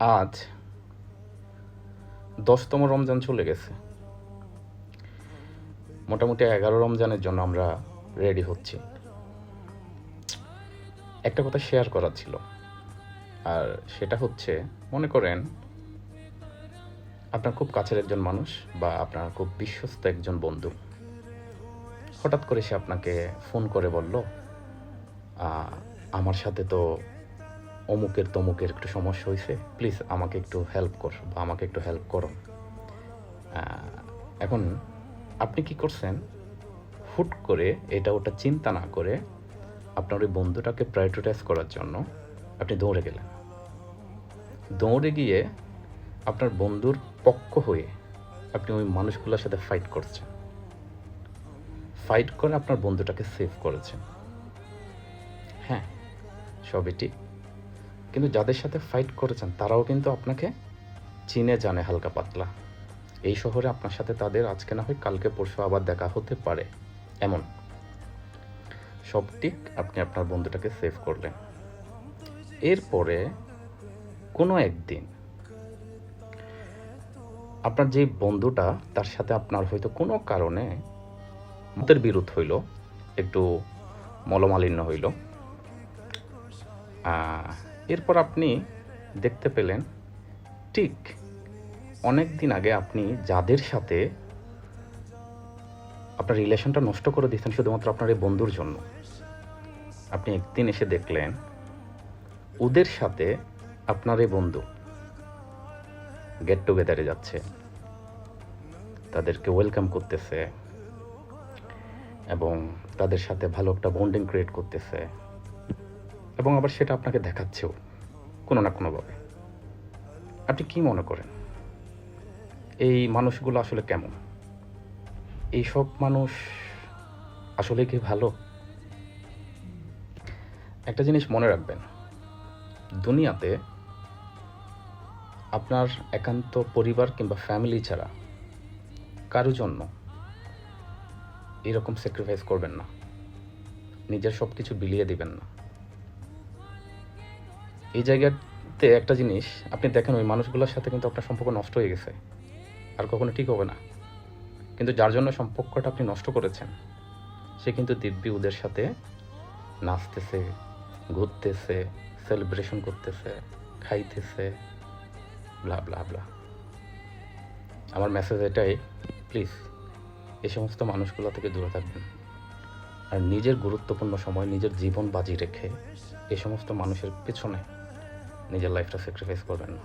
আজ 10তম রমজান চলে গেছে। মোটামুটি 11 রমজানের জন্য আমরা রেডি হচ্ছি। একটা কথা শেয়ার করার ছিল, আর সেটা হচ্ছে, মনে করেন আপনার খুব কাছের একজন মানুষ বা আপনার খুব বিশ্বস্ত একজন বন্ধু হঠাৎ করে সে আপনাকে ফোন করে বলল, আমার সাথে তো অমুকের তমুকের একটু সমস্যা হয়েছে, প্লিজ আমাকে একটু হেল্প কর বা আমাকে একটু হেল্প করো। এখন আপনি কি করছেন? হুট করে এটা ওটা চিন্তা না করে আপনার ওই বন্ধুটাকে প্রায়োরিটাইজ করার জন্য আপনি দৌড়ে গেলেন। দৌড়ে গিয়ে আপনার বন্ধুর পক্ষ হয়ে আপনি ওই মানুষগুলোর সাথে ফাইট করছেন। ফাইট করে আপনার বন্ধুটাকে সেভ করেছেন। হ্যাঁ, সবই ঠিক, কিন্তু যাদের সাথে ফাইট করেছেন তারাও কিন্তু আপনাকে চিনে জানে হালকা পাতলা। এই শহরে আপনার সাথে তাদের আজকে না হয় কালকে পরশু আবার দেখা হতে পারে, এমন সব ঠিক। আপনি আপনার বন্ধুটাকে সেভ করলেন। এরপরে কোনো একদিন আপনার যে বন্ধুটা, তার সাথে আপনার হয়তো কোনো কারণে মতের বিরোধ হইল, একটু মলমালিন্য হইল। এরপর আপনি দেখতে পেলেন ঠিক অনেক দিন আগে আপনি যাদের সাথে আপনার রিলেশনটা নষ্ট করে দিয়েছেন শুধুমাত্র আপনার এই বন্ধুর জন্য, আপনি একদিন এসে দেখলেন ওদের সাথে আপনার এই বন্ধু গেট টুগেদারে যাচ্ছে, তাদেরকে ওয়েলকাম করতেছে এবং তাদের সাথে ভালো একটা বন্ডিং ক্রিয়েট করতেছে, এবং আবার সেটা আপনাকে দেখাচ্ছেও কোনো না কোনোভাবে। আপনি কি মনে করেন এই মানুষগুলো আসলে কেমন? এই সব মানুষ আসলে কি ভালো? একটা জিনিস মনে রাখবেন, দুনিয়াতে আপনার একান্ত পরিবার কিংবা ফ্যামিলি ছাড়া কারো জন্য এরকম স্যাক্রিফাইস করবেন না, নিজের সব কিছু বিলিয়ে দিবেন না। এই জায়গাতে একটা জিনিস আপনি দেখেন, ওই মানুষগুলোর সাথে কিন্তু আপনার সম্পর্ক নষ্ট হয়ে গেছে, আর কখনো ঠিক হবে না। কিন্তু যার জন্য সম্পর্কটা আপনি নষ্ট করেছেন, সে কিন্তু দিব্যি ওদের সাথে নাচতেছে, ঘুরতেছে, সেলিব্রেশন করতেছে, খাইতেছে, ব্লা ব্লা ব্লা। আমার মেসেজ এটাই, প্লিজ এই সমস্ত মানুষগুলো থেকে দূরে থাকবেন, আর নিজের গুরুত্বপূর্ণ সময়, নিজের জীবন বাজি রেখে এই সমস্ত মানুষের পেছনে নিজের লাইফটা স্যাক্রিফাইস করবেন না।